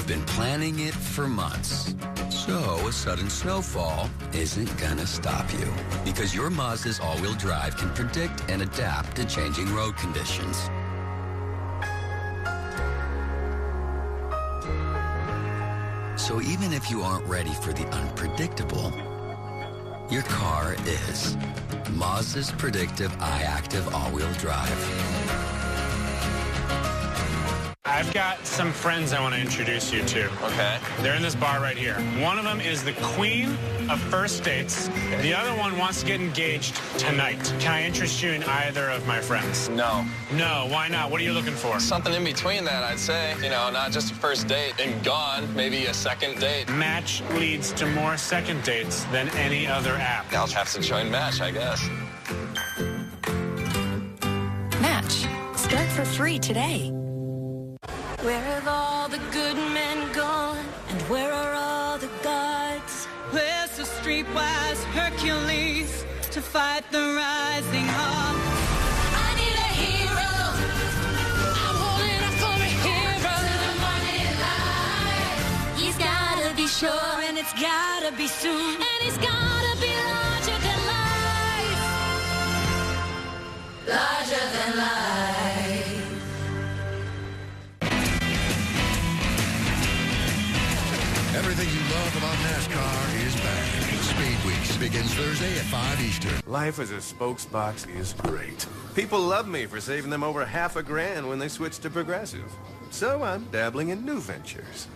You've been planning it for months. So a sudden snowfall isn't gonna stop you, because your Mazda's all-wheel drive can predict and adapt to changing road conditions. So even if you aren't ready for the unpredictable, your car is. Mazda's predictive iActive all-wheel drive. I've got some friends I want to introduce you to. Okay. They're in this bar right here. One of them is the queen of first dates. The other one wants to get engaged tonight. Can I interest you in either of my friends? No. No, why not? What are you looking for? Something in between that, I'd say. You know, not just a first date and gone, maybe a second date. Match leads to more second dates than any other app. I'll have to join Match, I guess. Match. Start for free today. Where have all the good men gone? And where are all the gods? Where's the streetwise Hercules to fight the rising up? I need a hero. I'm holding up for a hero. To the morning light. He's gotta be sure, and it's gotta be soon, and he's gotta be larger than life. Larger than life. Everything you love about NASCAR is back. Speed Weeks begins Thursday at 5 Eastern. Life as a spokes box is great. People love me for saving them over $500,000 when they switched to Progressive. So I'm dabbling in new ventures.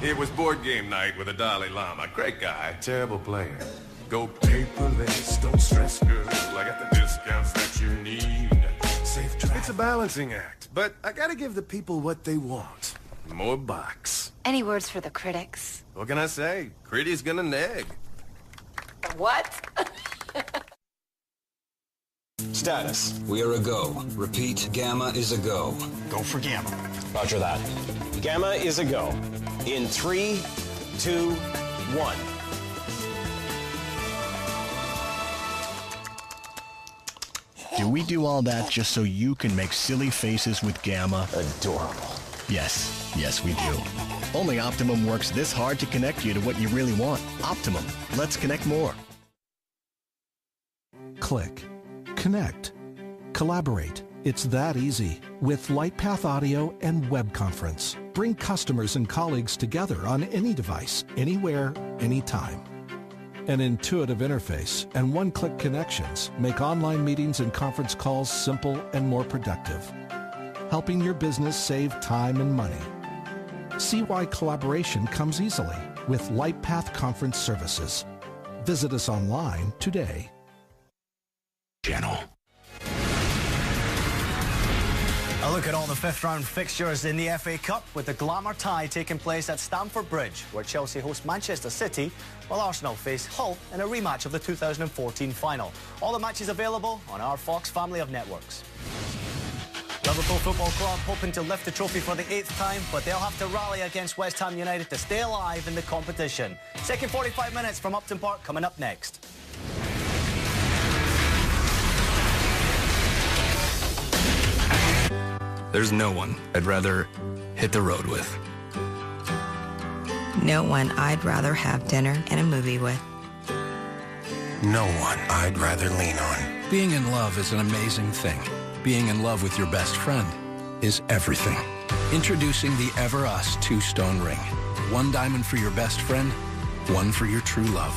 It was board game night with the Dalai Lama. Great guy, terrible player. Go paperless, don't stress, girl. I got the discounts that you need. Safe drive. It's a balancing act, but I gotta give the people what they want. More bucks. Any words for the critics? What can I say? Critty's gonna neg. What? Status. We are a go. Repeat, Gamma is a go. Go for Gamma. Roger that. Gamma is a go. In 3, 2, 1. Do we do all that just so you can make silly faces with Gamma? Adorable. Yes, we do. Only Optimum works this hard to connect you to what you really want. Optimum. Let's connect more. Click. Connect. Collaborate. It's that easy with LightPath Audio and Web Conference. Bring customers and colleagues together on any device, anywhere, anytime. An intuitive interface and one-click connections make online meetings and conference calls simple and more productive, helping your business save time and money. See why collaboration comes easily with LightPath Conference Services. Visit us online today. Channel. A look at all the fifth-round fixtures in the FA Cup with the glamour tie taking place at Stamford Bridge, where Chelsea host Manchester City, while Arsenal face Hull in a rematch of the 2014 final. All the matches available on our Fox family of networks. Liverpool Football Club hoping to lift the trophy for the 8th time, but they'll have to rally against West Ham United to stay alive in the competition. Second 45 minutes from Upton Park coming up next. There's no one I'd rather hit the road with. No one I'd rather have dinner and a movie with. No one I'd rather lean on. Being in love is an amazing thing. Being in love with your best friend is everything. Introducing the Ever Us 2-stone ring. 1 diamond for your best friend, 1 for your true love.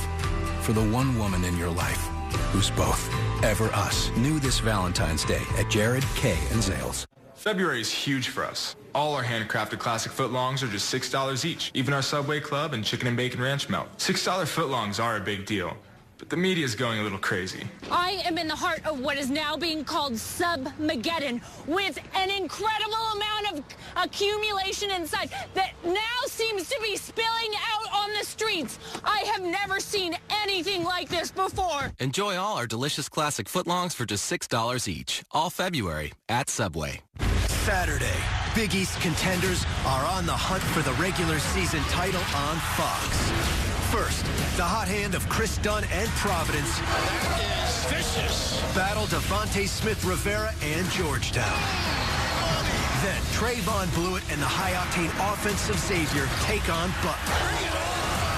For the one woman in your life who's both. Ever Us. New this Valentine's Day at Jared, Kay, and Zales. February is huge for us. All our handcrafted classic footlongs are just $6 each. Even our Subway Club and Chicken and Bacon Ranch Melt. $6 footlongs are a big deal. But the media's going a little crazy. I am in the heart of what is now being called Submageddon, with an incredible amount of accumulation inside that now seems to be spilling out on the streets. I have never seen anything like this before. Enjoy all our delicious classic footlongs for just $6 each. All February at Subway. Saturday, Big East contenders are on the hunt for the regular season title on Fox. First, the hot hand of Chris Dunn and Providence. That is vicious. Battle Devontae Smith Rivera and Georgetown. Then Trayvon Blewett and the high-octane offensive savior take on Butler.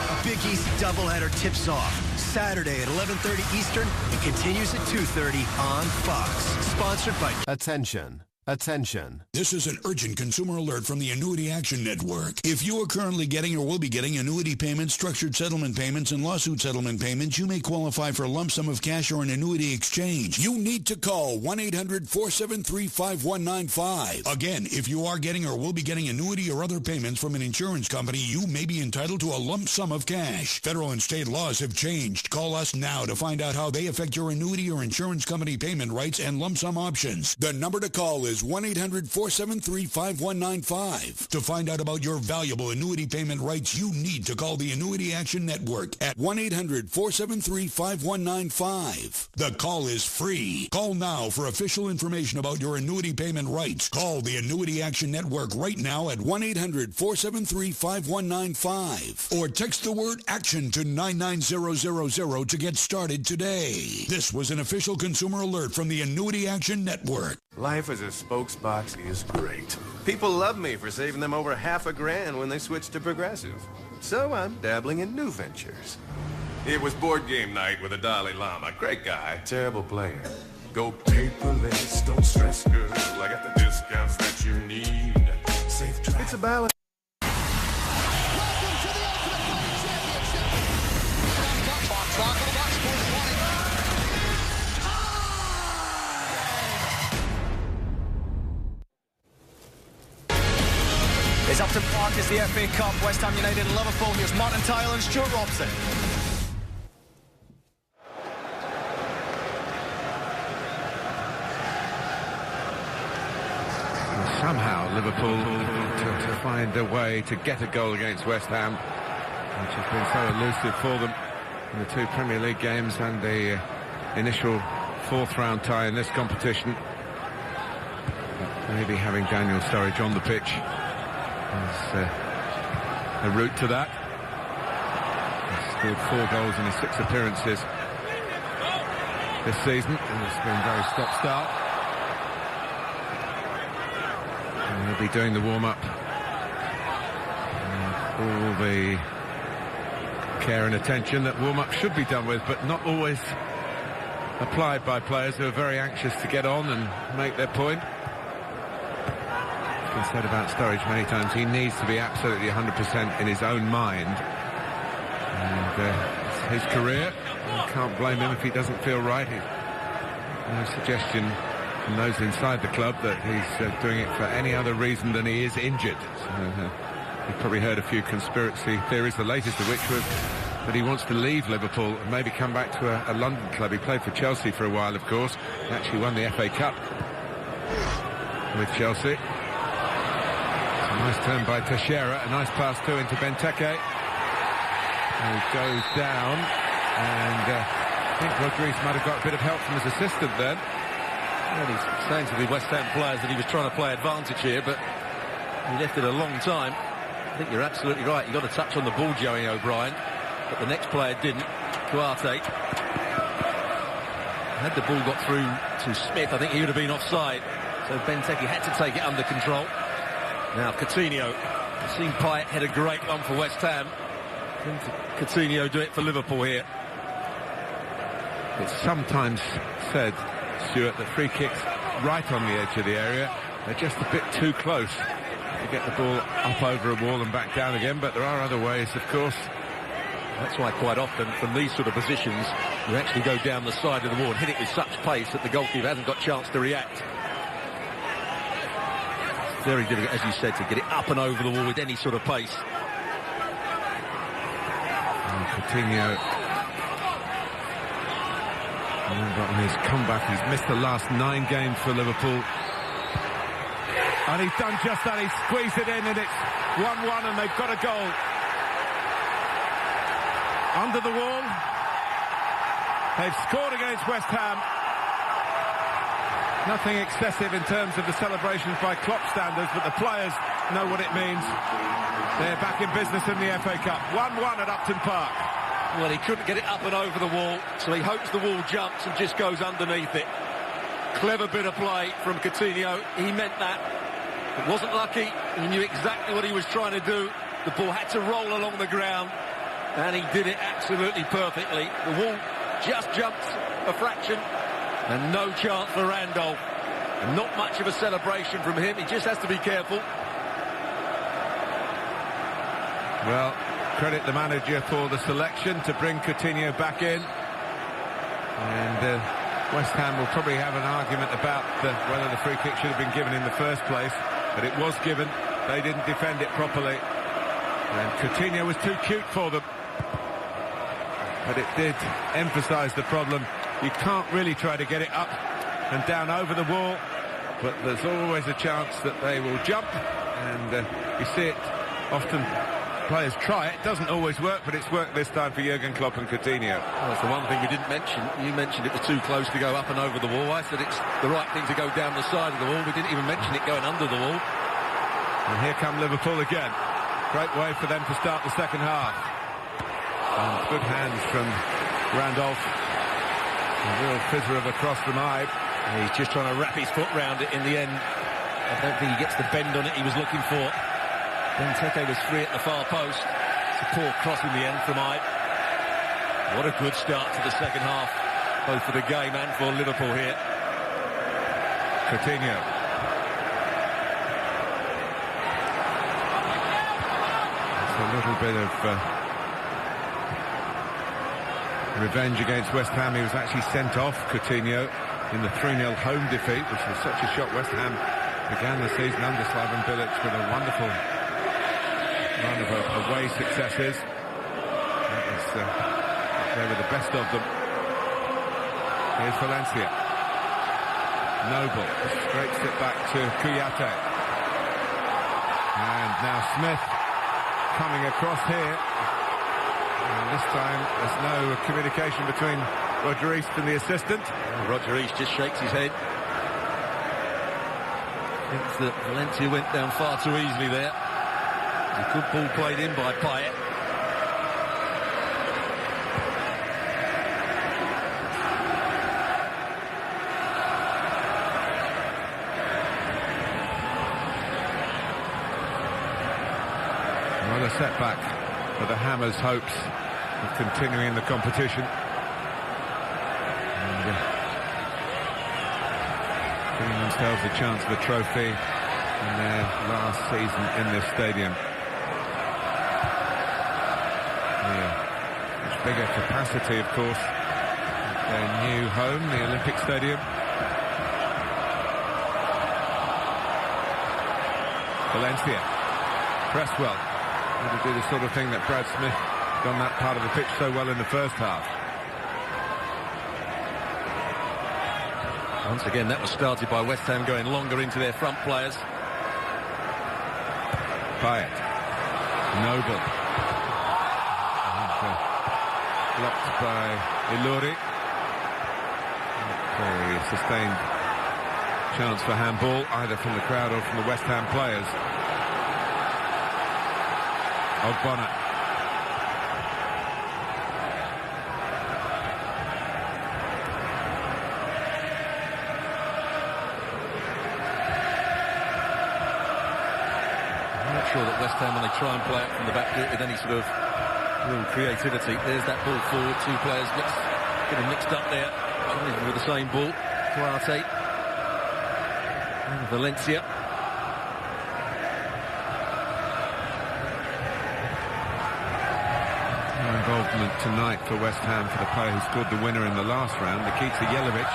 A Big East doubleheader tips off Saturday at 11:30 Eastern and continues at 2:30 on Fox. Sponsored by... Attention. Attention. This is an urgent consumer alert from the Annuity Action Network. If you are currently getting or will be getting annuity payments, structured settlement payments, and lawsuit settlement payments, you may qualify for a lump sum of cash or an annuity exchange. You need to call 1-800-473-5195. Again, if you are getting or will be getting annuity or other payments from an insurance company, you may be entitled to a lump sum of cash. Federal and state laws have changed. Call us now to find out how they affect your annuity or insurance company payment rights and lump sum options. The number to call is 1-800-473-5195. To find out about your valuable annuity payment rights, you need to call the Annuity Action Network at 1-800-473-5195. The call is free. Call now for official information about your annuity payment rights. Call the Annuity Action Network right now at 1-800-473-5195. Or text the word ACTION to 99000 to get started today. This was an official consumer alert from the Annuity Action Network. Life as a spokesbox is great. People love me for saving them over $1,000 grand when they switch to Progressive. So I'm dabbling in new ventures. It was board game night with the Dalai Lama. Great guy, terrible player. Go paperless, don't stress, girl. I got the discounts that you need. Safe drive. It's a balance. It's Upton Park, it's the FA Cup, West Ham United and Liverpool. Here's Martin Tyler and Stuart Robson. Somehow Liverpool to find a way to get a goal against West Ham, which has been so elusive for them in the two Premier League games and the initial fourth round tie in this competition. But maybe having Daniel Sturridge on the pitch is a route to that. He's scored 4 goals in his 6 appearances this season, and it's been very stop-start. And he'll be doing the warm-up. All the care and attention that warm-up should be done with, but not always applied by players who are very anxious to get on and make their point. Been said about Sturridge many times, he needs to be absolutely 100% in his own mind, and it's his career. You can't blame him if he doesn't feel right. No suggestion from those inside the club that he's doing it for any other reason than he is injured. So, you've probably heard a few conspiracy theories, the latest of which was that he wants to leave Liverpool and maybe come back to a London club. He played for Chelsea for a while, of course. He actually won the FA Cup with Chelsea. Nice turn by Teixeira, a nice pass too into Benteke. He goes down, and I think Rodriguez might have got a bit of help from his assistant then. Well, he's saying to the West Ham players that he was trying to play advantage here, but he left it a long time. I think you're absolutely right. You got a touch on the ball, Joey O'Brien, but the next player didn't. Duarte. Had the ball got through to Smith, I think he would have been offside. So Benteke had to take it under control. Now Coutinho, I've seen Payet hit a great one for West Ham. Can Coutinho do it for Liverpool here? It's sometimes said, Stuart, that free kicks right on the edge of the area, they're just a bit too close to get the ball up over a wall and back down again, but there are other ways, of course. That's why quite often from these sort of positions you actually go down the side of the wall and hit it with such pace that the goalkeeper hasn't got a chance to react. Very difficult, as you said, to get it up and over the wall with any sort of pace. And Coutinho, on his comeback, he's missed the last 9 games for Liverpool. And he's done just that, he's squeezed it in, and it's 1-1 and they've got a goal. Under the wall. They've scored against West Ham. Nothing excessive in terms of the celebrations by Klopp standards, but the players know what it means. They're back in business in the FA Cup. 1-1 at Upton Park. Well, he couldn't get it up and over the wall, so he hopes the wall jumps and just goes underneath it. Clever bit of play from Coutinho. He meant that. It wasn't lucky. He knew exactly what he was trying to do. The ball had to roll along the ground, and he did it absolutely perfectly. The wall just jumped a fraction, and no chance for Randolph. And not much of a celebration from him. He just has to be careful. Well, credit the manager for the selection to bring Coutinho back in. And West Ham will probably have an argument about whether the free kick should have been given in the first place. But it was given. They didn't defend it properly. And Coutinho was too cute for them. But it did emphasise the problem. You can't really try to get it up and down over the wall. But there's always a chance that they will jump. And you see it often. Players try it. Doesn't always work, but it's worked this time for Jurgen Klopp and Coutinho. Well, that's the one thing we didn't mention. You mentioned it was too close to go up and over the wall. I said it's the right thing to go down the side of the wall. We didn't even mention it going under the wall. And here come Liverpool again. Great way for them to start the second half. And good hands from Randolph. A real fizzer of a cross from Ibe. He's just trying to wrap his foot round it in the end. I don't think he gets the bend on it he was looking for. Benteke was free at the far post. It's a poor cross in the end from Ibe. What a good start to the second half, both for the game and for Liverpool here. Coutinho. It's a little bit of revenge against West Ham. He was actually sent off, Coutinho, in the 3-0 home defeat, which was such a shock. West Ham began the season under Slaven Bilic with a wonderful run of away successes. That was, they were the best of them. Here's Valencia. Noble scrapes it back to Kouyaté. And now Smith coming across here. And this time there's no communication between Roger East and the assistant. Roger East just shakes his head. Thinks that Valencia went down far too easily there. A good ball played in by Payet. Well, a setback for the Hammers' hopes of continuing the competition. And giving themselves a chance of a trophy in their last season in this stadium. Much bigger capacity, of course, at their new home, the Olympic Stadium. Valencia, Cresswell, going to do the sort of thing that Brad Smith done that part of the pitch so well in the first half. Once again, that was started by West Ham going longer into their front players. Payet, Noble. Blocked by Ilori. Very sustained chance for handball, either from the crowd or from the West Ham players. Ogbonna. I'm not sure that West Ham, when they try and play it from the back, do it with any sort of real creativity. There's that ball forward, two players getting mixed up there, with the same ball. Kouyaté and Valencia. No involvement tonight for West Ham for the player who scored the winner in the last round, Nikita Jelavic.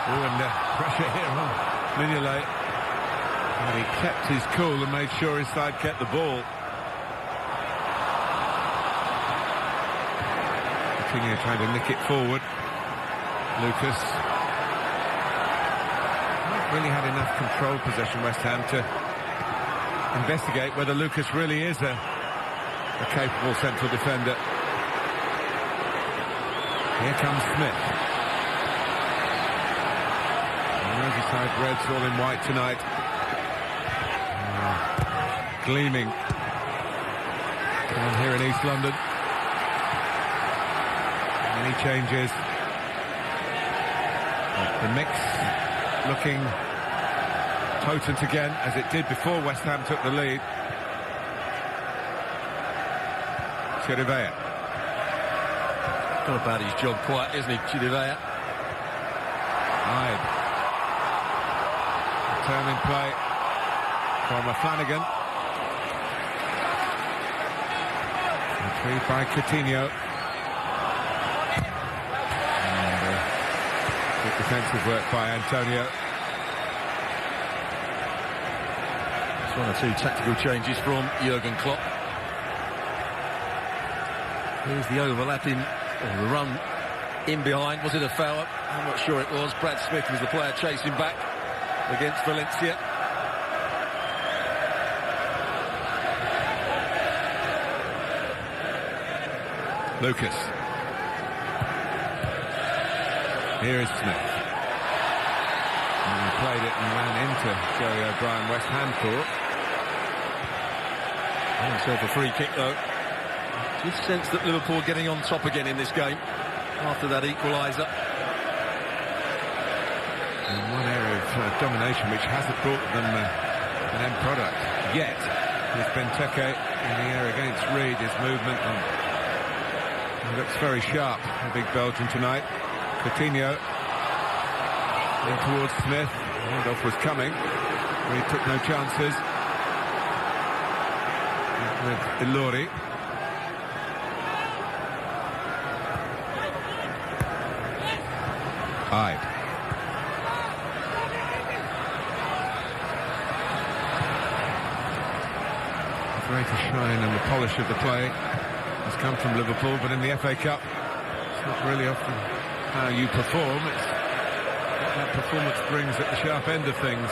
Oh, and pressure here on Mignolet. And he kept his cool and made sure his side kept the ball. Coutinho trying to nick it forward. Lucas. Not really had enough control possession, West Ham, to investigate whether Lucas really is a capable central defender. Here comes Smith. Merseyside Reds all in white tonight. Gleaming down here in East London. Many changes. The mix looking potent again, as it did before West Ham took the lead. Chirivella. Not about his job quite, isn't he, Chirivella? Hyde. Determined play from Flanagan. Retrieved by Coutinho. And good defensive work by Antonio. It's one or two tactical changes from Jurgen Klopp. Here's the overlapping, or the run in behind. Was it a foul? I'm not sure it was. Brad Smith was the player chasing back against Valencia. Lucas. Here is Smith. And he played it and ran into Joey O'Brien, West Ham thought. Himself a free kick though. Just sense that Liverpool are getting on top again in this game after that equaliser. And one area of domination which hasn't brought them an end product yet is Benteke in the air against Reed. His movement and he looks very sharp, the big Belgian tonight. Coutinho in towards Smith. Handoff was coming. Reed took no chances. With Ilori. Hyde. The greater shine and the polish of the play has come from Liverpool, but in the FA Cup it's not really often how you perform, it's what that performance brings at the sharp end of things.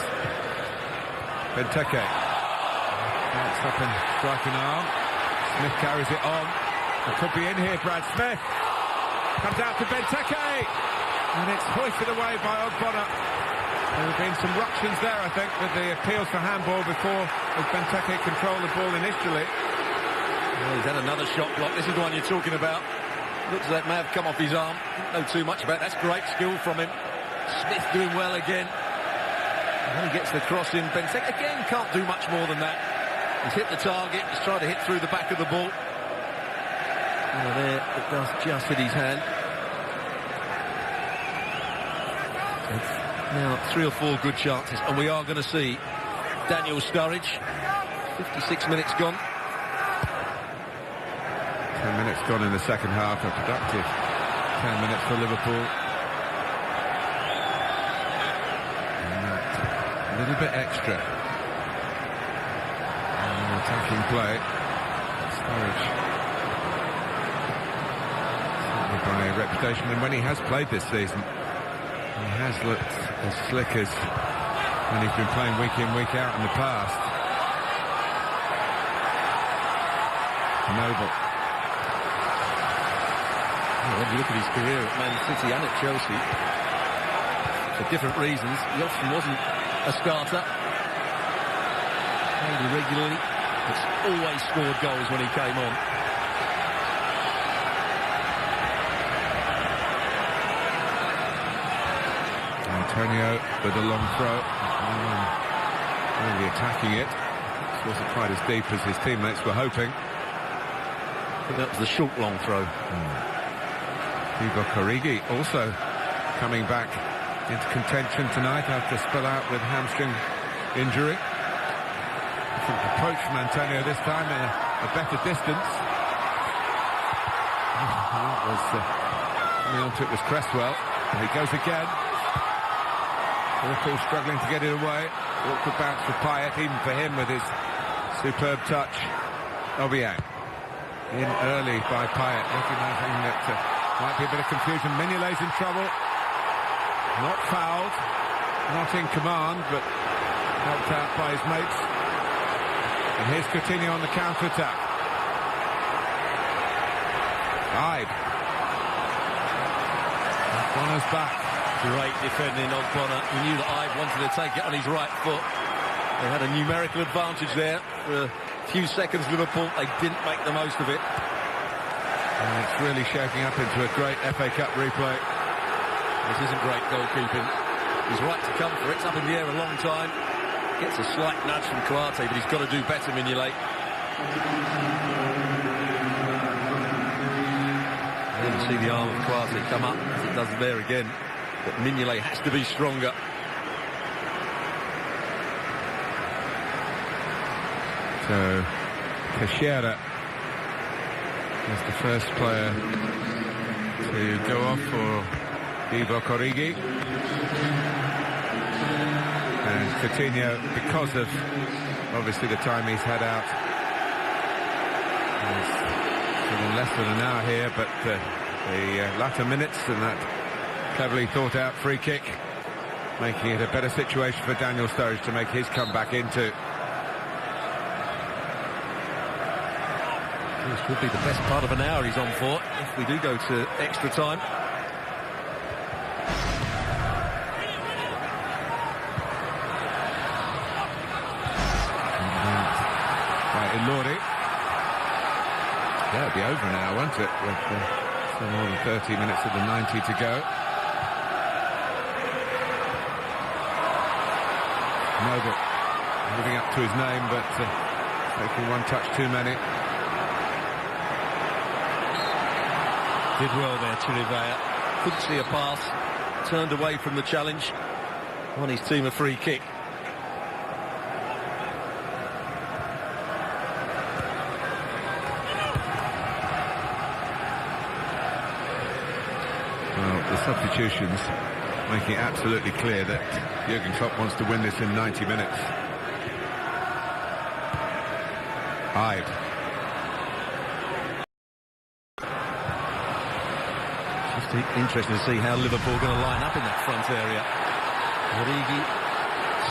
Benteke gets up and striking arm. Smith carries it on. It could be in here, Brad Smith. Comes out to Benteke. And it's hoisted away by Ogbonna. There have been some ructions there, I think, with the appeals for handball before Benteke controlled the ball initially. Well, he's had another shot block. This is the one you're talking about. Looks like it may have come off his arm. Didn't know too much about it. That's great skill from him. Smith doing well again. And then he gets the cross in. Benteke again can't do much more than that. He's hit the target. He's tried to hit through the back of the ball. And there, it does just hit his hand. Now 3 or 4 good chances, and we are going to see Daniel Sturridge. 56 minutes gone. 10 minutes gone in the second half. A productive 10 minutes for Liverpool. And a little bit extra. And attacking play. Sturridge. Certainly by reputation, and when he has played this season, he has looked as slick as when he's been playing week in, week out in the past. Noble. Well, when you look at his career at Man City and at Chelsea, for different reasons, he often wasn't a starter. Played irregularly, but always scored goals when he came on. Antonio with a long throw. Really attacking it. This wasn't quite as deep as his teammates were hoping. I think that was the short long throw. Divock Origi also coming back into contention tonight after a spell out with hamstring injury. Different approach from Antonio this time, a better distance. That was coming onto it was Cresswell. There he goes again. Liverpool struggling to get it away. Awkward bounce for Payet, even for him with his superb touch. Obiang in early by Payet, recognising that might be a bit of confusion. Mignolet's in trouble. Not fouled, not in command, but helped out by his mates. And here's Coutinho on the counter-attack. Hyde. Ogbonna's back. Great defending Ogbonna. He knew that Hyde wanted to take it on his right foot. They had a numerical advantage there. For a few seconds, Liverpool, they didn't make the most of it. And it's really shaping up into a great FA Cup replay. This isn't great goalkeeping. He's right to come for it. It's up in the air a long time. Gets a slight nudge from Kouyaté, but he's got to do better, Mignolet. Then you see the arm of Kouyaté come up, as it does there again. But Mignolet has to be stronger. So, Teixeira is the first player to go off for Divock Origi. And Coutinho, because of obviously the time he's had out, is in less than an hour here, but the latter minutes and that cleverly thought out free kick, making it a better situation for Daniel Sturridge to make his comeback into. This could be the best part of an hour he's on for, if we do go to extra time. Right, Ilori. That'll be over now, won't it? With some more than 30 minutes of the 90 to go. Noble living up to his name, but taking one touch too many. Did well there, Chirivella. Couldn't see a pass. Turned away from the challenge. Won his team a free kick. Well, the substitutions making it absolutely clear that Jurgen Klopp wants to win this in 90 minutes. Hyde. Interesting to see how Liverpool are going to line up in that front area. Origi,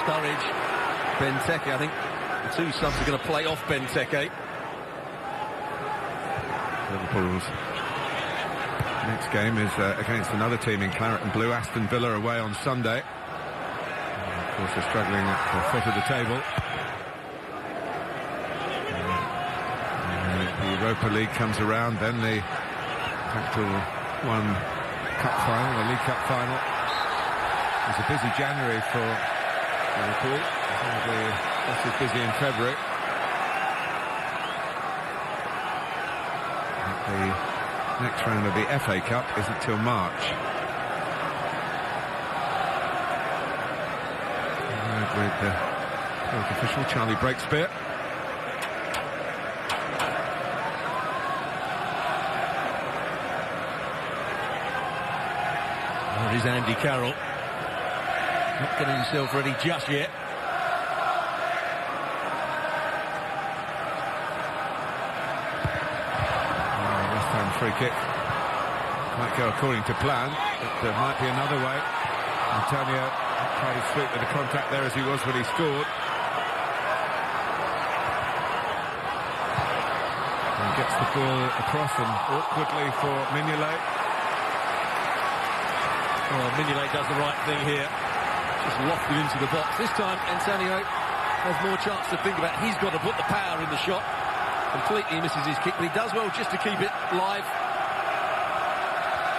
Sturridge, Benteke. I think the two subs are going to play off Benteke. Liverpool's next game is against another team in claret and blue, Aston Villa, away on Sunday. And of course, they're struggling at the foot of the table. The Europa League comes around, then the Capital One Cup final, the League Cup final. It's a busy January for Liverpool. It's going to be just as busy in February. The next round of the FA Cup isn't till March. With the fourth official, Charlie Breakspear. There's Andy Carroll. Not getting himself ready just yet. West Ham free kick. Might go according to plan, but there might be another way. Antonio tried to sweep with the contact there as he was when he scored. And gets the ball across and awkwardly for Mignolet. Well, Mignolet does the right thing here. Just lofted into the box. This time, Antonio has more chance to think about. He's got to put the power in the shot. Completely misses his kick, but he does well just to keep it live.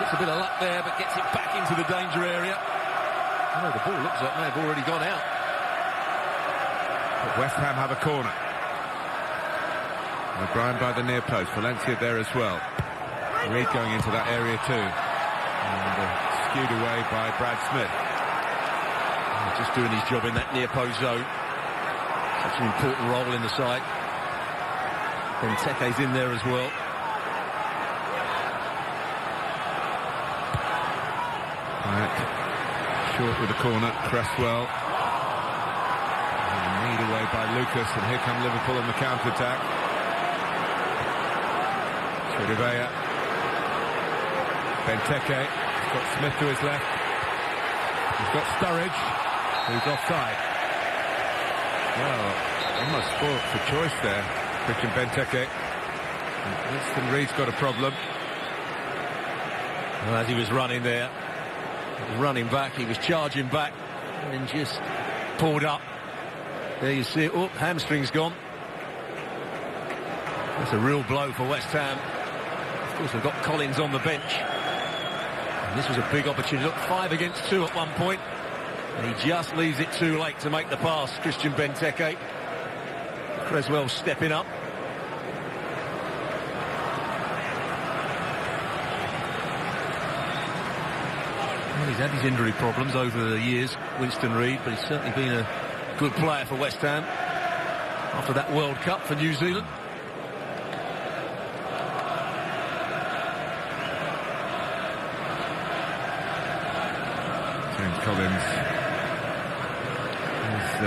Gets a bit of luck there, but gets it back into the danger area. Oh, the ball looks like it may have already gone out. But West Ham have a corner. O'Brien by the near post. Valencia there as well. Reed going into that area too. And skewed away by Brad Smith. Just doing his job in that near post zone. Such an important role in the side. Benteke's in there as well. Right. Short with the corner, Cresswell. Kneed away by Lucas, and here come Liverpool on the counter-attack. Chirivella. Benteke. Got Smith to his left. He's got Sturridge, who's offside. Well, almost spoilt for choice there, Christian Benteke. Winston Reid's got a problem. Well, as he was running there, he was running back, he was charging back, and just pulled up. There you see it. Oh, hamstring's gone. That's a real blow for West Ham. Of course, we've got Collins on the bench. And this was a big opportunity. Look, 5 against 2 at one point. He just leaves it too late to make the pass, Christian Benteke. Creswell stepping up. Well, he's had his injury problems over the years, Winston Reid, but he's certainly been a good player for West Ham after that World Cup for New Zealand. James Collins is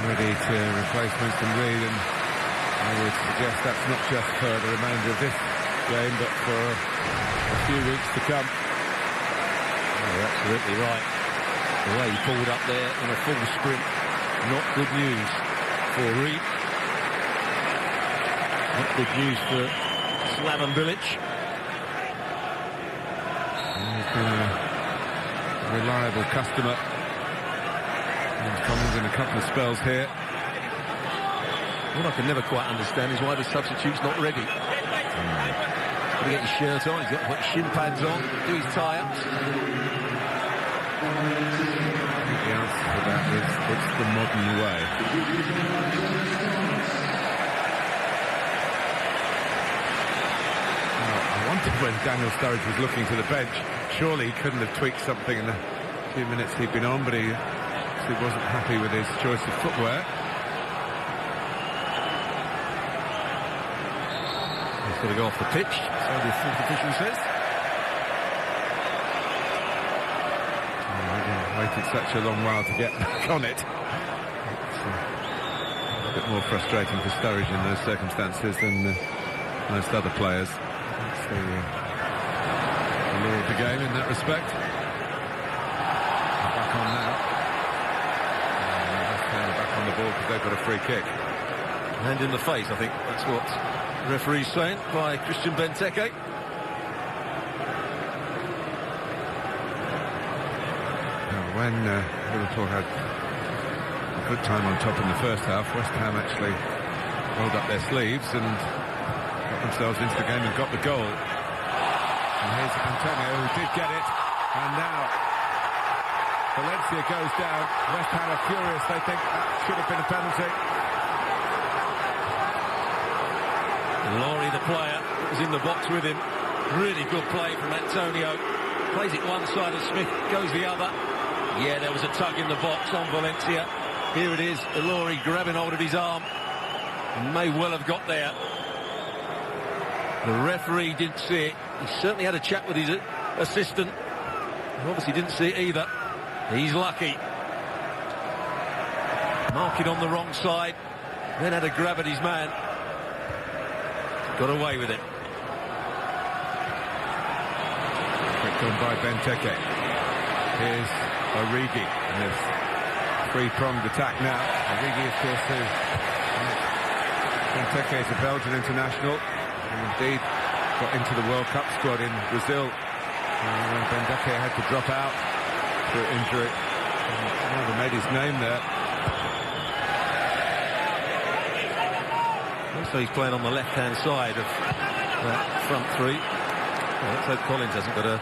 ready to replace Winston Reid, and I would suggest that's not just for the remainder of this game, but for a few weeks to come. Oh, you're absolutely right. The way he pulled up there in a full sprint, not good news for Reid. Not good news for Slaven Bilic. He's been a reliable customer. James Collins in a couple of spells here. What I can never quite understand is why the substitute's not ready. He's got to get his shirt on, he's got to put shin pads on, do his tie-ups. I think the answer for that is it's the modern way. I wondered when Daniel Sturridge was looking to the bench, surely he couldn't have tweaked something in the few minutes he'd been on, but he wasn't happy with his choice of footwear. He's got to go off the pitch, so the fourth official says. Waited such a long while to get back on it. It's a bit more frustrating for Sturridge in those circumstances than most other players. It's the law of the game in that respect. Back on now. Back on the ball because they've got a free kick. Hand in the face, I think that's what the referee's saying, by Christian Benteke. When Liverpool had a good time on top in the first half, West Ham actually rolled up their sleeves and got themselves into the game and got the goal. And here's Antonio, who did get it, and now Valencia goes down. West Ham are furious. They think that should have been a penalty. Laurie, the player, was in the box with him. Really good play from Antonio. Plays it one side of Smith, goes the other. Yeah, there was a tug in the box on Valencia. Here it is, Laurie grabbing hold of his arm. May well have got there. The referee didn't see it. He certainly had a chat with his assistant, who obviously didn't see it either. He's lucky. Mark it on the wrong side, then had a grab at his man. Got away with it. Picked on by Benteke. Here's Origi in this three-pronged attack now. Origi, of course, too. Benteke is a Belgian international, and indeed got into the World Cup squad in Brazil. When Benteke had to drop out through injury, never made his name there. Also, he's playing on the left-hand side of that front three. Well, let's hope Collins hasn't got a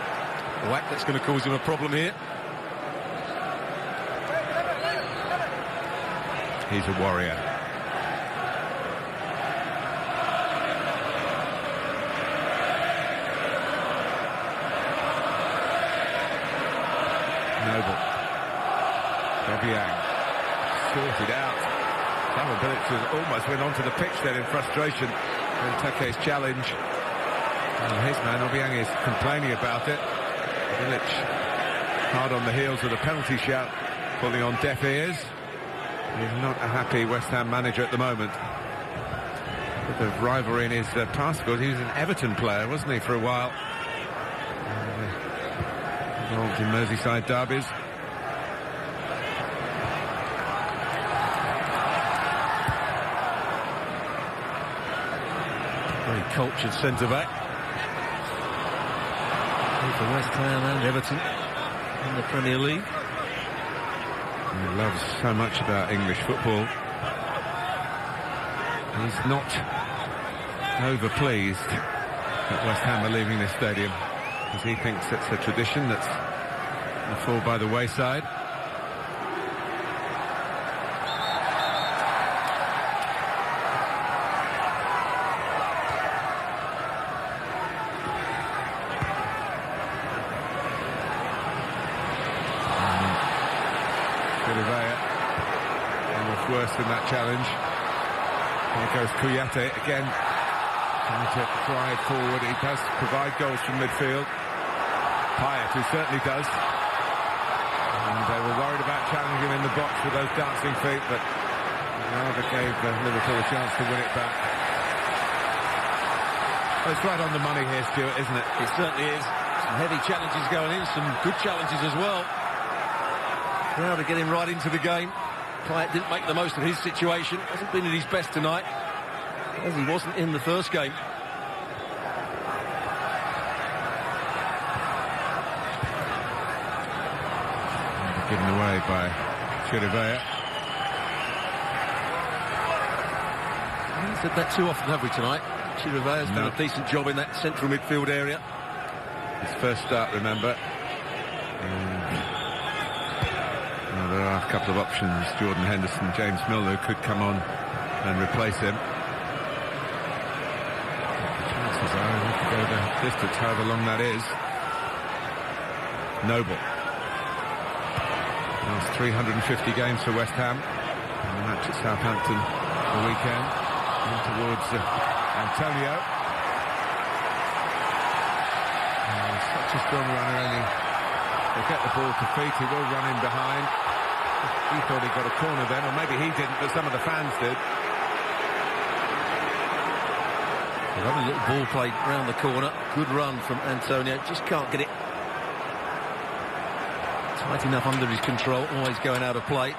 whack that's going to cause him a problem here. He's a warrior. Noble. Obiang. Sorted out. Slaven Bilic almost went onto the pitch then in frustration. Benteke's challenge. And his man, Obiang, is complaining about it. Bilic hard on the heels of the penalty shout, pulling on deaf ears. He's not a happy West Ham manager at the moment. A bit of rivalry in his past, because he was an Everton player, wasn't he, for a while? Involved in Merseyside derbies. Very cultured centre-back. For West Ham and Everton in the Premier League. He loves so much about English football. He's not overpleased that West Ham are leaving this stadium, because he thinks it's a tradition that's The fall by the wayside. Worse than that challenge. Here goes Kouyaté again, trying to drive forward. He does provide goals from midfield. Payet, who certainly does. And they were worried about challenging him in the box with those dancing feet, but rather gave Liverpool a chance to win it back. Well, it's right on the money here, Stuart, isn't it? It certainly is. Some heavy challenges going in, some good challenges as well. Now to get him right into the game. Payet didn't make the most of his situation. Hasn't been at his best tonight, as he wasn't in the first game. Given away by Chirivella. We haven't said that too often, have we, tonight? Chirivella's done a decent job in that central midfield area. His first start, remember. There are a couple of options. Jordan Henderson, James Milner could come on and replace him. The chances are he could go the distance, however long that is. Noble. Last 350 games for West Ham. And the match at Southampton the weekend. And towards Antonio. Such a strong runner, only they get the ball to feet, he will run in behind. He thought he got a corner then, or maybe he didn't, but some of the fans did. A lovely little ball played round the corner. Good run from Antonio. Just can't get it tight enough under his control. Always going out of play.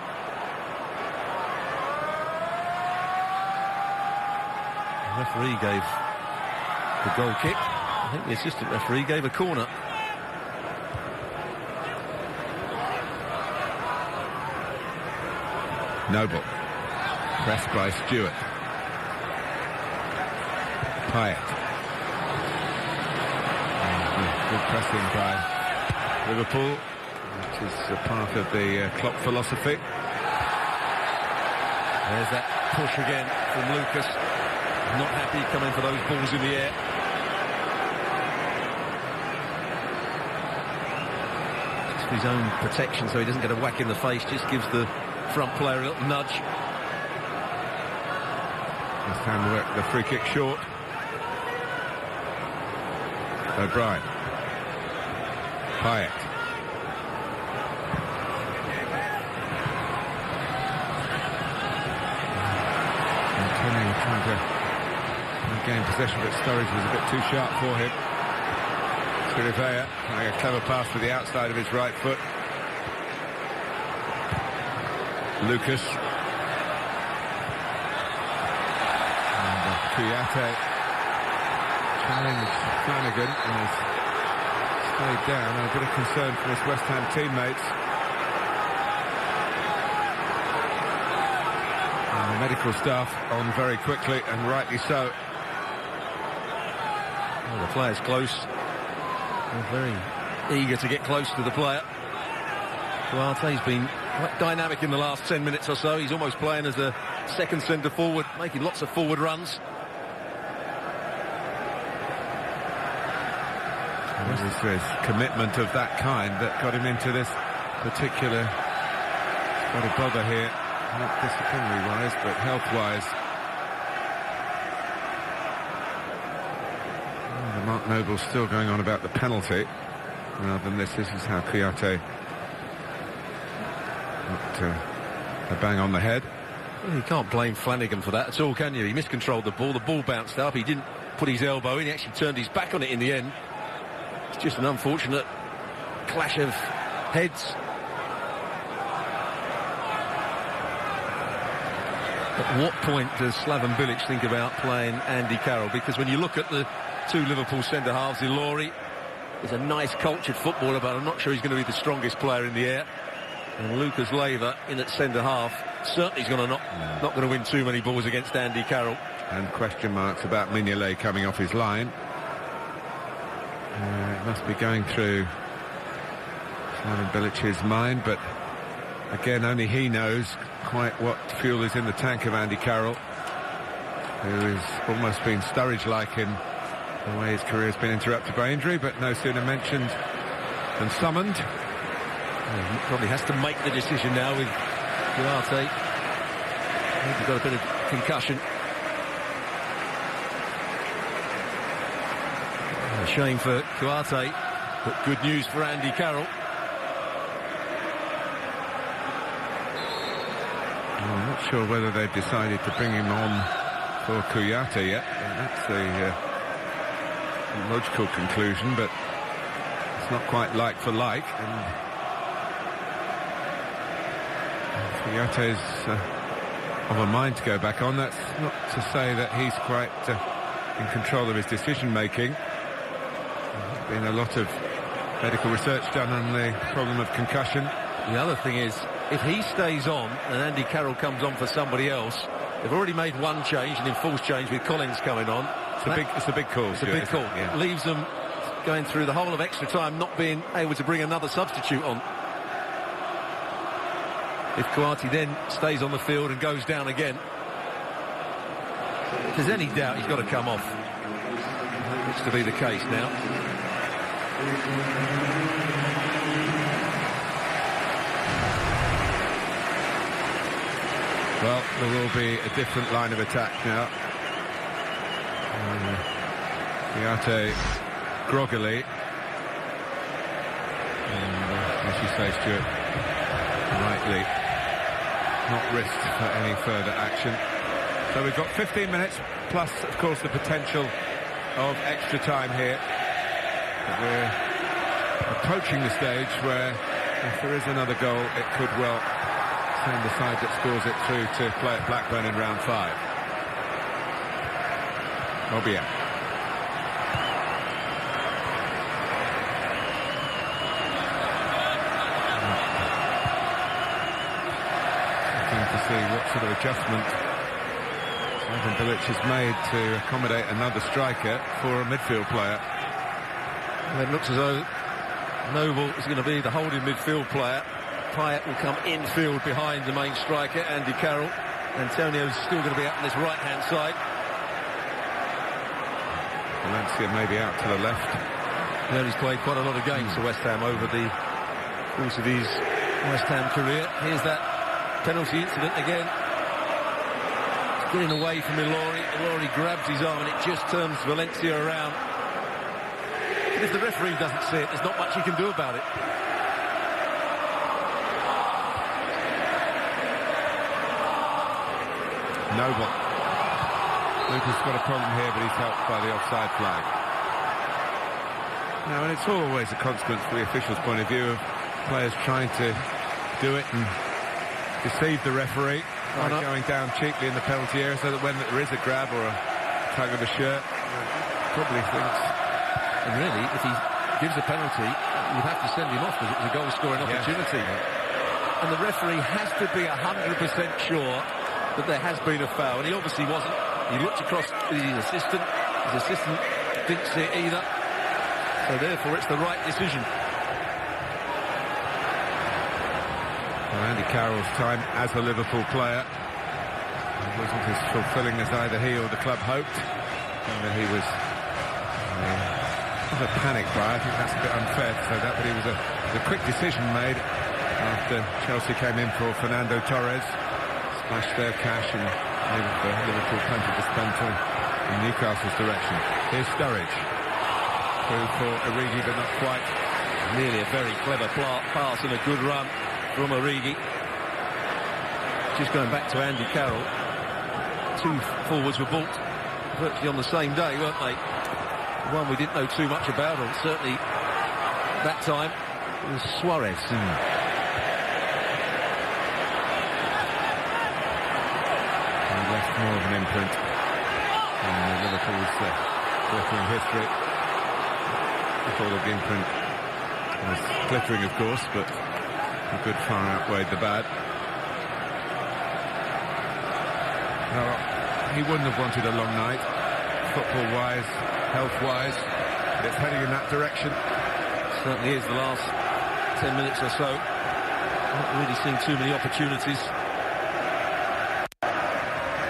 The referee gave the goal kick. I think the assistant referee gave a corner. Noble. Pressed by Stewart. Payet. Good pressing by Liverpool, which is a part of the Klopp philosophy. There's that push again from Lucas. Not happy coming for those balls in the air. Just for his own protection, so he doesn't get a whack in the face, just gives the front player a little nudge. West Ham work the free kick short. O'Brien. Payet. Antonio trying to gain possession, but Sturridge was a bit too sharp for him. Chirivella trying a clever pass to the outside of his right foot. Lucas. And Kouyaté challenged Flanagan and has stayed down. And a bit of concern from his West Ham teammates. And the medical staff on very quickly, and rightly so. Well, the player's close. They're very eager to get close to the player. Kouyaté's been quite dynamic in the last 10 minutes or so. He's almost playing as a second centre forward, making lots of forward runs. It was his commitment of that kind that got him into this particular got a bother here, not disciplinary wise but health wise. Mark Noble's still going on about the penalty rather than this. This is how Kouyaté got a bang on the head. Well, you can't blame Flanagan for that at all, can you? He miscontrolled the ball bounced up, he didn't put his elbow in, he actually turned his back on it in the end. It's just an unfortunate clash of heads. At what point does Slaven Bilic think about playing Andy Carroll? Because when you look at the two Liverpool centre-halves, Ilori is a nice cultured footballer, but I'm not sure he's going to be the strongest player in the air. And Lucas Leiva in at centre-half, certainly he's going to not going to win too many balls against Andy Carroll. And question marks about Mignolet coming off his line. It must be going through Slaven Bilic's mind, but again, only he knows quite what fuel is in the tank of Andy Carroll, who has almost been Sturridge-like in the way his career has been interrupted by injury, but no sooner mentioned than summoned. He probably has to make the decision now with Kouyaté. He's got a bit of concussion. A shame for Kouyaté, but good news for Andy Carroll. Well, I'm not sure whether they've decided to bring him on for Kouyaté yet. That's a logical conclusion, but it's not quite like for like. And Kouyaté's of a mind to go back on. That's not to say that he's quite in control of his decision-making. There's been a lot of medical research done on the problem of concussion. The other thing is, if he stays on and Andy Carroll comes on for somebody else, they've already made one change, an enforced change with Collins coming on. It's a big call. It's a big call. Yeah. Leaves them going through the whole of extra time, not being able to bring another substitute on. If Kouyaté then stays on the field and goes down again, if there's any doubt, he's got to come off. Looks to be the case now. Well, there will be a different line of attack now. Kouyaté groggily. And as you say, Stuart, rightly not risked for any further action. So we've got 15 minutes, plus, of course, the potential of extra time here. But we're approaching the stage where, if there is another goal, it could well send the side that scores it through to play at Blackburn in round 5. Obiang. To see what sort of adjustment Slaven Bilic has made to accommodate another striker for a midfield player. And it looks as though Noble is going to be the holding midfield player. Payet will come infield behind the main striker, Andy Carroll. Antonio's still going to be out on this right-hand side. Valencia maybe out to the left. Well, he's played quite a lot of games for West Ham over the course of his West Ham career. Here's that penalty incident again. It's getting away from Ilori. Ilori grabs his arm and it just turns Valencia around. But if the referee doesn't see it, there's not much he can do about it. Noble. Lucas got a problem here, but he's helped by the offside flag. Now, and it's always a consequence from the official's point of view of players trying to do it and deceive the referee by going down cheaply in the penalty area, so that when there is a grab or a tug of a shirt, probably thinks. And really, if he gives a penalty, you'd have to send him off because it was a goal-scoring opportunity. Yeah. And the referee has to be 100% sure that there has been a foul, and he obviously wasn't. He looked across his assistant. His assistant didn't see it either. So therefore, it's the right decision. Well, Andy Carroll's time as a Liverpool player wasn't as fulfilling as either he or the club hoped. And he was not a panic buy. I think that's a bit unfair to say that, but it was a quick decision made after Chelsea came in for Fernando Torres, splashed their cash and gave Liverpool plenty to spend in Newcastle's direction. Here's Sturridge, through for Origi, but not quite. Really a very clever pass and a good run from Origi. Just going back to Andy Carroll, two forwards were bought virtually on the same day, weren't they? One we didn't know too much about, or certainly that time, was Suarez. He left more of an imprint in Liverpool's glittering history. I thought the imprint was glittering, of course, but the good far outweighed the bad. No, he wouldn't have wanted a long night, football-wise, health-wise, but it's heading in that direction. Certainly is. The last 10 minutes or so. Not really seeing too many opportunities.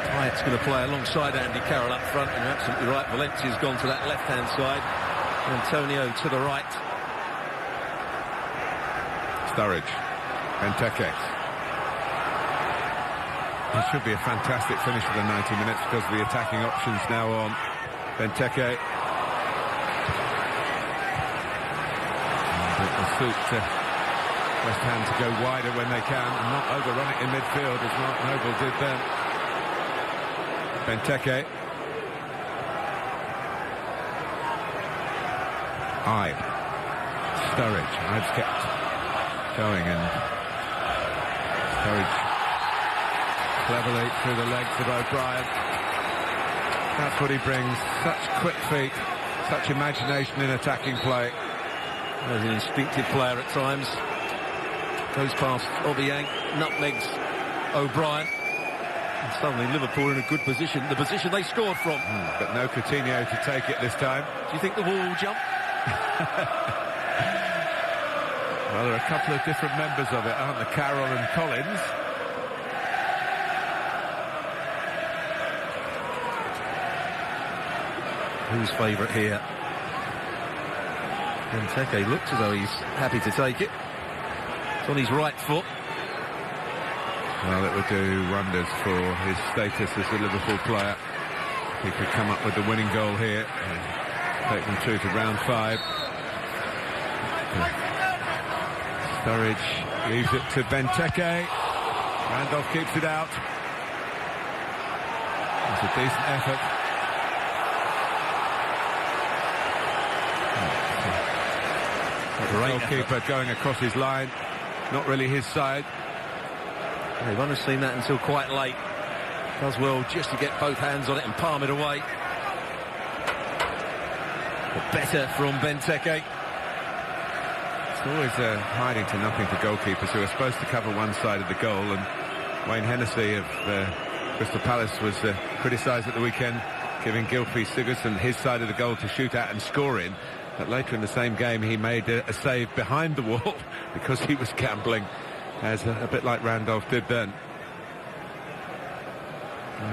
Pyatt's going to play alongside Andy Carroll up front, and you're absolutely right. Valencia's gone to that left-hand side. Antonio to the right. Sturridge. Benteke. It should be a fantastic finish for the 90 minutes because the attacking options now on. Benteke. It will suit West Ham to go wider when they can and not overrun it in midfield as Mark Noble did then. Benteke. Ibe. Sturridge. Ibe's kept going, and Sturridge cleverly through the legs of O'Brien. That's what he brings. Such quick feet, such imagination in attacking play. He's an instinctive player at times. Goes past Obiang, nutmegs O'Brien. And suddenly Liverpool in a good position, the position they scored from. But no Coutinho to take it this time. Do you think the wall will jump? Well, there are a couple of different members of it, aren't there? Carroll and Collins. Who's favourite here? Benteke looks as though he's happy to take it. It's on his right foot. Well, it would do wonders for his status as a Liverpool player. He could come up with the winning goal here and take them through to round 5. Sturridge leaves it to Benteke. Randolph keeps it out. It's a decent effort. The goalkeeper going across his line. Not really his side. They won't have seen that until quite late. Does well just to get both hands on it and palm it away. But better from Benteke. It's always hiding to nothing for goalkeepers who are supposed to cover one side of the goal, and Wayne Hennessy of Crystal Palace was criticised at the weekend, giving Gylfi Sigurdsson his side of the goal to shoot at and score in. But later in the same game he made a save behind the wall because he was gambling, as a bit like Randolph did then.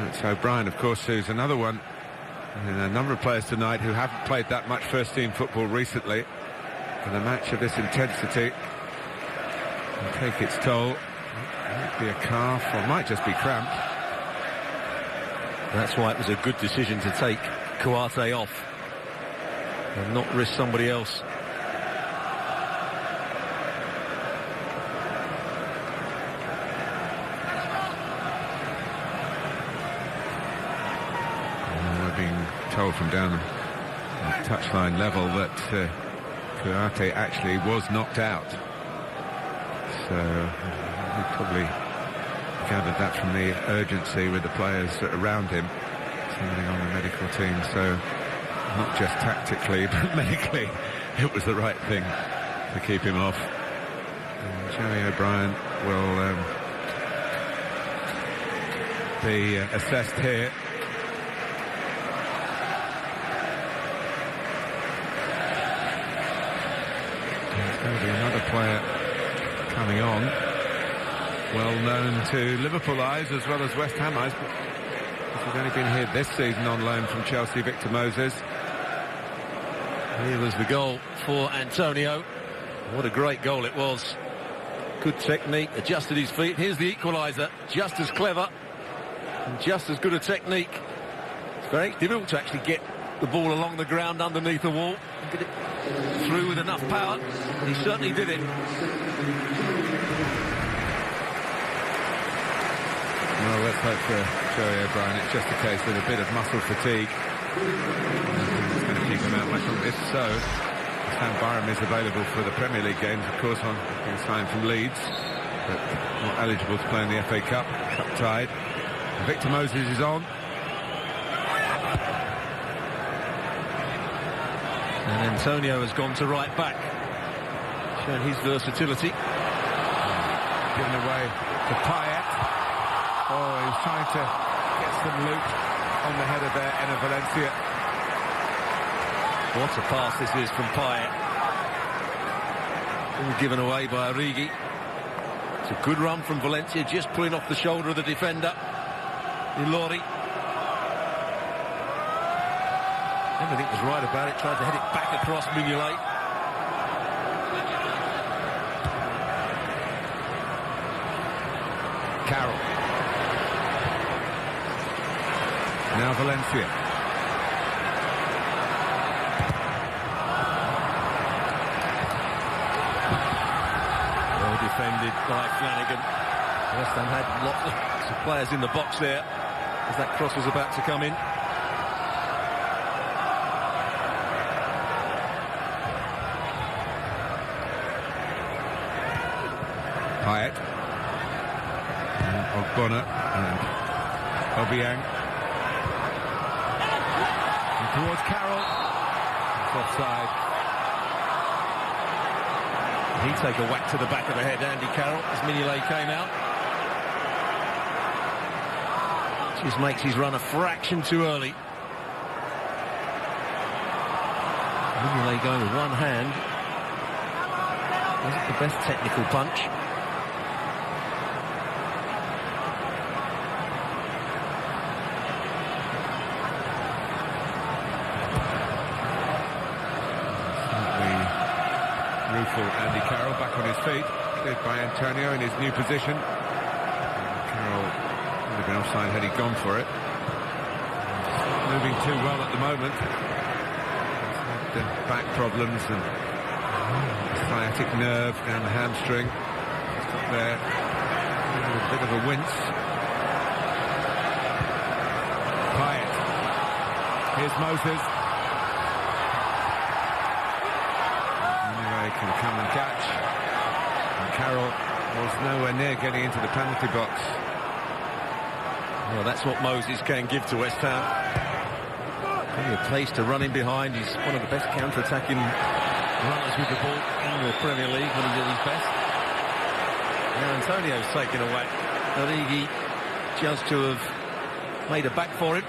It's O'Brien, of course, who's another one. And a number of players tonight who haven't played that much first-team football recently. And a match of this intensity will take its toll. It might be a calf, or it might just be cramp. That's why it was a good decision to take Kouyaté off and not risk somebody else. We're being told from down the touchline level that Kouyaté actually was knocked out. So he probably gathered that from the urgency with the players around him, something on the medical team. So not just tactically, but medically, it was the right thing to keep him off. And Joey O'Brien will be assessed here. There's going to be another player coming on, well known to Liverpool eyes as well as West Ham eyes, but he's only been here this season on loan from Chelsea, Victor Moses. Here was the goal for Antonio. What a great goal it was. Good technique, adjusted his feet. Here's the equaliser, just as clever and just as good a technique. It's very difficult to actually get the ball along the ground underneath the wall and get it through with enough power. He certainly did it. Well, let's hope for Joey O'Brien it's just a case of a bit of muscle fatigue. It's going to keep him out much longer. If so, Sam Byram is available for the Premier League games, of course, on being signed from Leeds, but not eligible to play in the FA Cup, cup tied. Victor Moses is on. And Antonio has gone to right back, showing his versatility. Given away to Payet. Oh, he was trying to get some loot on the header there, Enner Valencia. What a pass this is from Payet. All given away by Origi. It's a good run from Valencia, just pulling off the shoulder of the defender. Ilori. Everything was right about it, tried to head it back across Mignolet. Carroll. Now Valencia. Well defended by Flanagan. West Ham had lots of players in the box there as that cross was about to come in. Payet. And Ogbonna and Obiang. And towards Carroll. It's offside. He'd take a whack to the back of the head, Andy Carroll, as Mignolet came out. Just makes his run a fraction too early. Mignolet going with one hand. Wasn't the best technical punch. Andy Carroll back on his feet, cleared by Antonio in his new position. Carroll would have been offside had he gone for it. He's moving too well at the moment. He's had back problems and sciatic nerve down the hamstring. He's got there a bit of a wince. Payet. Here's Moses. Can come and catch, and Carroll was nowhere near getting into the penalty box. Well, that's what Moses can give to West Ham. Plenty of pace to run in behind. He's one of the best counter-attacking runners with the ball in the Premier League when he's at his best. Now Antonio's taken away. Origi just to have made a back for him.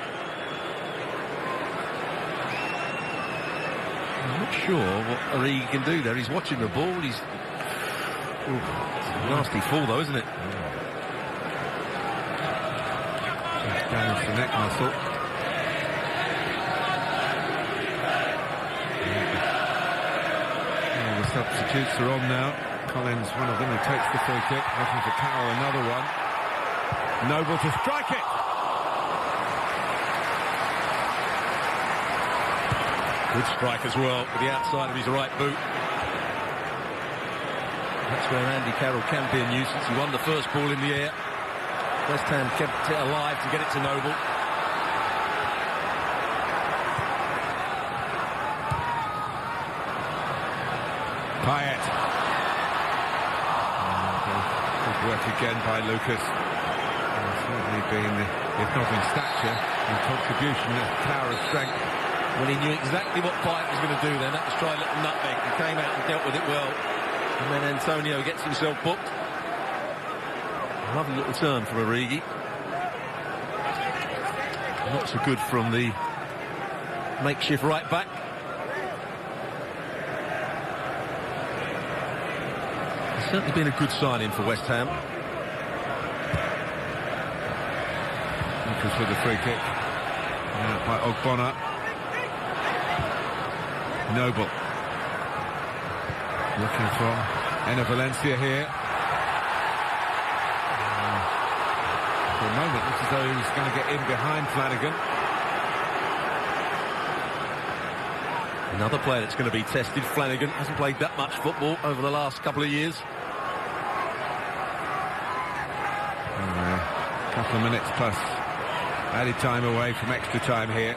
I'm not sure what Origi can do there. He's watching the ball. He's... Ooh, it's a nasty fall, though, isn't it? He's damaged the neck muscle. Well, the substitutes are on now. Collins, one of them, who takes the free kick. Looking for Carroll, another one. Noble to strike it. Good strike as well with the outside of his right boot. That's where Andy Carroll can be a nuisance. He won the first ball in the air. West Ham kept it alive to get it to Noble. Payet. Good work again by Lucas. Certainly been, if not in stature, in contribution, a tower of strength. Well, he knew exactly what Payet was going to do then. That was try a little nutmeg. He came out and dealt with it well. And then Antonio gets himself booked. Lovely little turn from Origi. Not so good from the makeshift right back. It's certainly been a good signing for West Ham. Lucas with the free kick. Out by Ogbonna. Noble. Looking for Enner Valencia here. For a moment, looks as though he's going to get in behind Flanagan. Another player that's going to be tested. Flanagan hasn't played that much football over the last couple of years. A couple of minutes plus added time away from extra time here.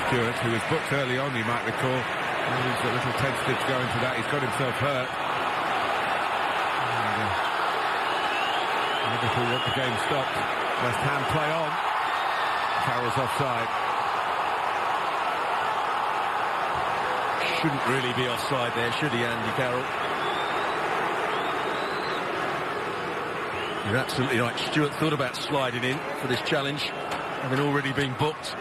Stewart, who was booked early on, you might recall, he was a little tentative to go into that. He's got himself hurt. Liverpool want the game stopped. West Ham play on. Carroll's offside. Shouldn't really be offside there, should he, Andy Carroll? You're absolutely right. Stewart thought about sliding in for this challenge, having already been booked.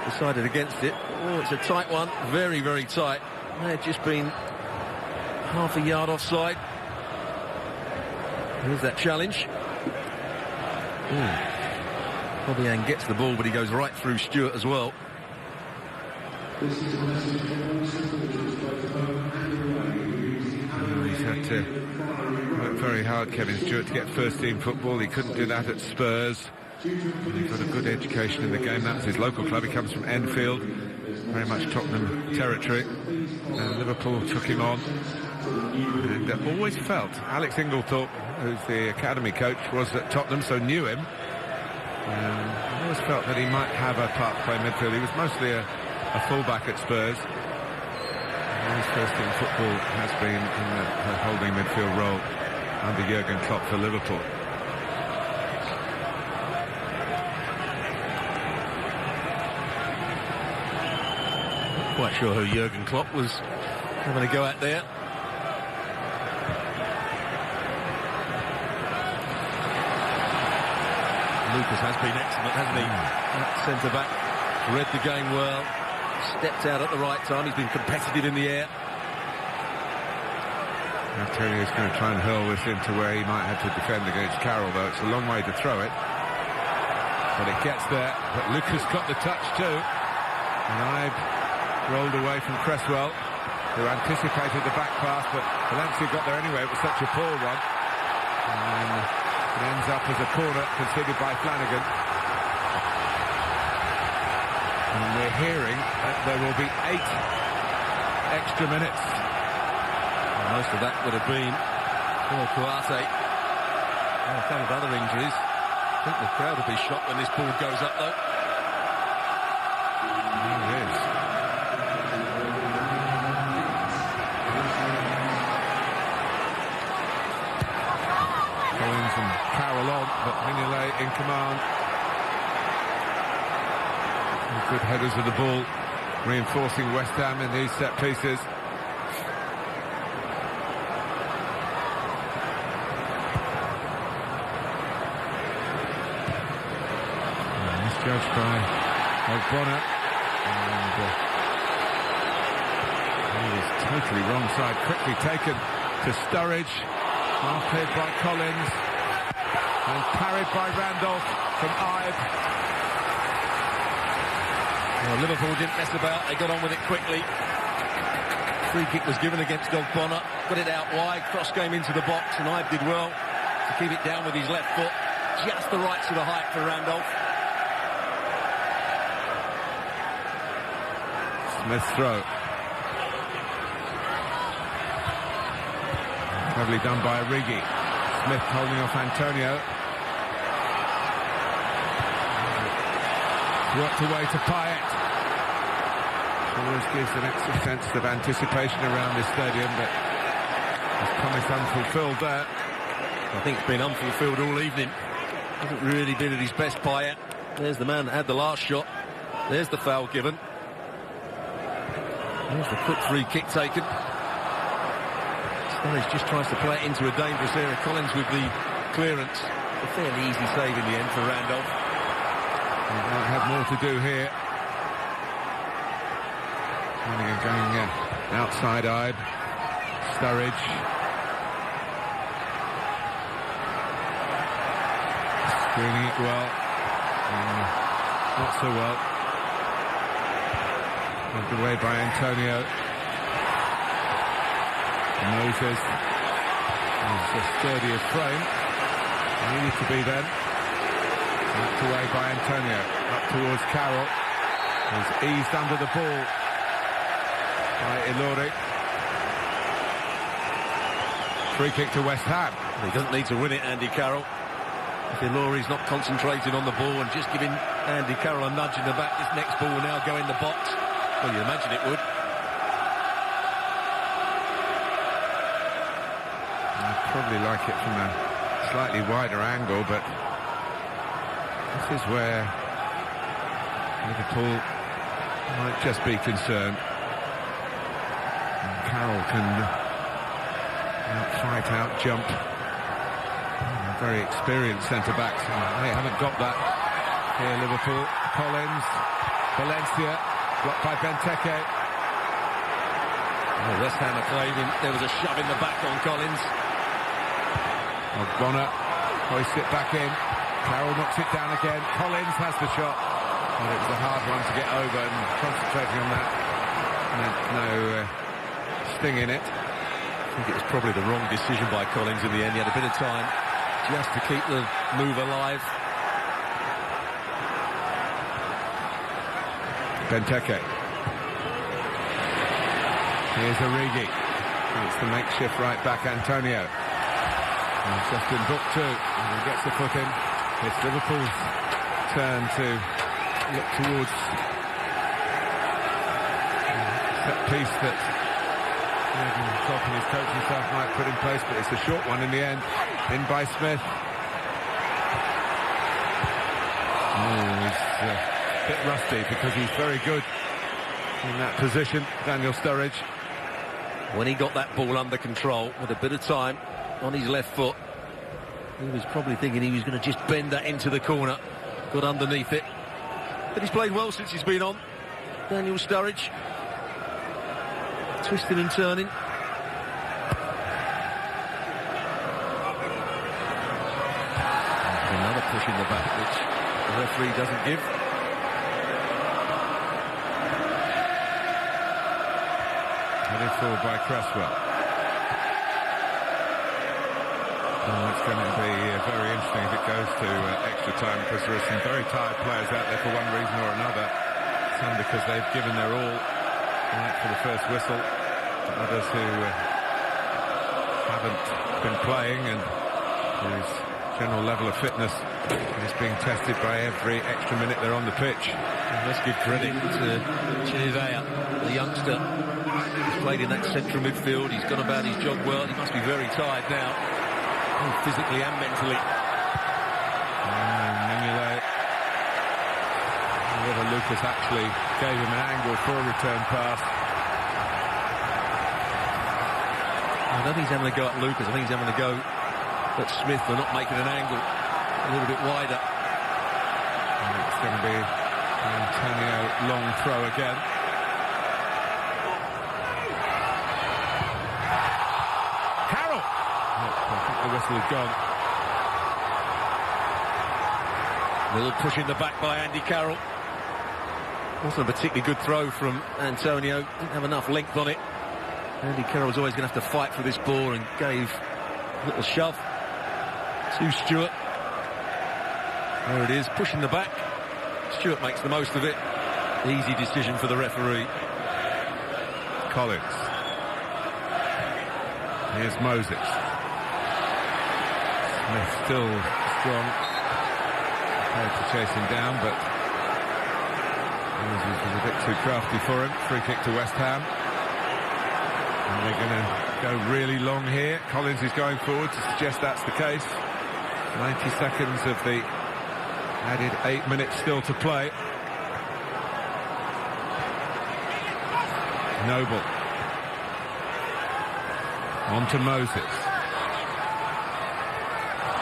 Decided against it. Oh, it's a tight one. Very, very tight. May have just been half a yard offside. Here's that challenge. Bobian gets the ball, but he goes right through Stewart as well. He's had to work very hard, Kevin Stewart, to get first-team football. He couldn't do that at Spurs. He got a good education in the game. That was his local club. He comes from Enfield, very much Tottenham territory. And Liverpool took him on. And always felt, Alex Inglethorpe, who's the academy coach, was at Tottenham, so knew him. I always felt that he might have a part to play midfield. He was mostly a full-back at Spurs. His first-team football has been in the holding midfield role under Jurgen Klopp for Liverpool. Not quite sure who Jurgen Klopp was having a go at there. Lucas has been excellent, hasn't he? That centre-back read the game well, stepped out at the right time. He's been competitive in the air. Antonio's going to try and hurl this into where he might have to defend against Carroll, though. It's a long way to throw it. But it gets there. But Lucas got the touch too. And Ibe rolled away from Cresswell, who anticipated the back pass, but Valencia got there anyway. It was such a poor one. And it ends up as a corner conceded by Flanagan. And we're hearing that there will be 8 extra minutes. And most of that would have been for Kouyaté. A couple of other injuries. I think the crowd will be shocked when this ball goes up, though. It is. Collins and Carroll on, but Mignolet in command. Good headers of the ball, reinforcing West Ham in these set pieces. Misjudged by Ogbonna, and he was totally wrong side. Quickly taken to Sturridge, half cleared by Collins, and parried by Randolph from Ibe. Well, Liverpool didn't mess about, they got on with it quickly. Free kick was given against Ogbonna, got it out wide, cross came into the box, and Ibe did well to keep it down with his left foot. Just the right sort of height for Randolph. Smith's throw. Cleverly done by Origi. Smith holding off Antonio. Worked away to Payet. Always gives an extra sense of anticipation around this stadium, but his promise unfulfilled there. I think it's been unfulfilled all evening. Hasn't really been at his best, Payet. There's the man that had the last shot. There's the foul given. There's the quick free kick taken. Sturridge just tries to play it into a dangerous area. Collins with the clearance. A fairly easy save in the end for Randolph. He might have more to do here. Going outside Ibe. Sturridge. Screening it well. Not so well. Moved away by Antonio. Moses. He's the sturdiest frame. Needed to be then. Knocked away by Antonio. Up towards Carroll. He's eased under the ball by Ilori. Free kick to West Ham. He doesn't need to win it, Andy Carroll. If Ilori's not concentrating on the ball and just giving Andy Carroll a nudge in the back, this next ball will now go in the box. Well, you'd imagine it would. I'd probably like it from a slightly wider angle, but this is where Liverpool might just be concerned. And Carroll can out-fight, out-jump. Very experienced centre-backs. They haven't got that here, Liverpool. Collins, Valencia, blocked by Benteke. Well, West Ham are claiming there was a shove in the back on Collins. Bonner hoists it back in. Carroll knocks it down again. Collins has the shot. And it was a hard one to get over, and concentrating on that meant no sting in it. I think it was probably the wrong decision by Collins in the end. He had a bit of time just to keep the move alive. Benteke. Here's Origi. It's the makeshift right back, Antonio. He's just been booked too. And he gets the foot in. It's Liverpool's turn to look towards that piece that Jurgen Klopp and his coaching staff might put in place, but it's a short one in the end. In by Smith. He's a bit rusty because he's very good in that position, Daniel Sturridge. When he got that ball under control with a bit of time on his left foot, he was probably thinking he was going to just bend that into the corner. Got underneath it. But he's played well since he's been on. Daniel Sturridge. Twisting and turning. Another push in the back, which the referee doesn't give. Headed forward by Cresswell. Oh, it's going to be very interesting if it goes to extra time, because there are some very tired players out there for one reason or another. Some because they've given their all right for the first whistle. Others who haven't been playing and whose general level of fitness is being tested by every extra minute they're on the pitch. And let's give credit to Chinizea, the youngster. He's played in that central midfield. He's gone about his job well. He must be very tired now, physically and mentally. Mignolet. Whether Lucas actually gave him an angle for a return pass. I don't think he's having a go at Lucas. I think he's having a go at Smith for not making an angle a little bit wider. And it's going to be Antonio long throw again. Carroll! I think the whistle is gone. Little push in the back by Andy Carroll. Wasn't a particularly good throw from Antonio. Didn't have enough length on it. Andy Carroll's always going to have to fight for this ball, and gave a little shove to Stewart. There it is, pushing the back. Stewart makes the most of it. Easy decision for the referee. Collins. Here's Moses. Smith still strong. Prepared to chase him down, but Moses was a bit too crafty for him. Free kick to West Ham. And they're going to go really long here. Collins is going forward to suggest that's the case. 90 seconds of the added 8 minutes still to play. Noble. On to Moses.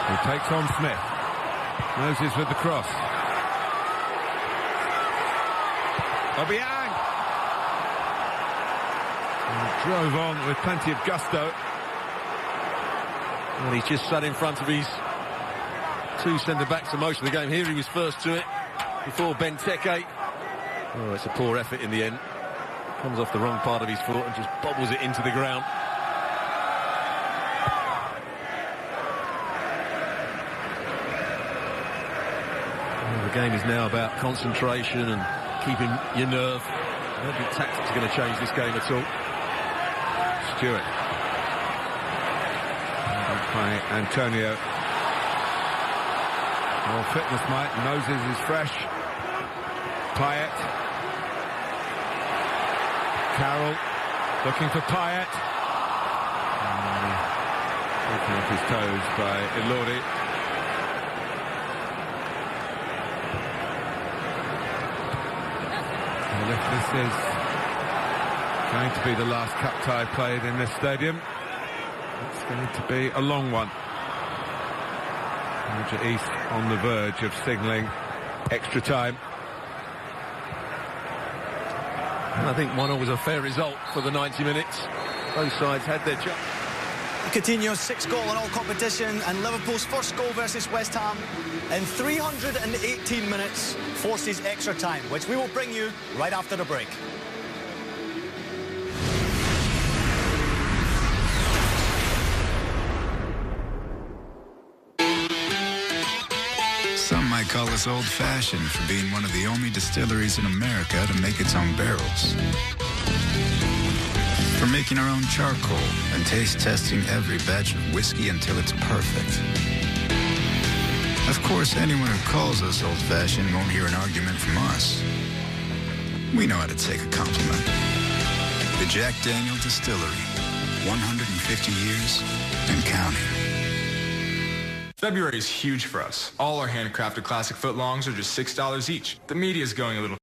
He takes on Smith. Moses with the cross. Obiang! Drove on with plenty of gusto. And he's just sat in front of his two centre-backs for most of the game. Here he was first to it before Benteke. Oh, it's a poor effort in the end. Comes off the wrong part of his foot and just bobbles it into the ground. Well, the game is now about concentration and keeping your nerve. I don't think tactics are going to change this game at all. Stewart. By Antonio. More fitness, Mike. Moses is fresh. Payet. Carroll looking for Payet. Taken off his toes by Ilori. Well, if this is going to be the last cup tie played in this stadium, it's going to be a long one. Roger East on the verge of signalling extra time. I think 1-0 was a fair result for the 90 minutes. Both sides had their chance. Coutinho's 6th goal in all competition and Liverpool's first goal versus West Ham in 318 minutes forces extra time, which we will bring you right after the break. Some might call us old-fashioned for being one of the only distilleries in America to make its own barrels. For making our own charcoal and taste testing every batch of whiskey until it's perfect. Of course, anyone who calls us old-fashioned won't hear an argument from us. We know how to take a compliment. The Jack Daniel Distillery, 150 years and counting. February is huge for us. All our handcrafted classic footlongs are just $6 each. The media's going a little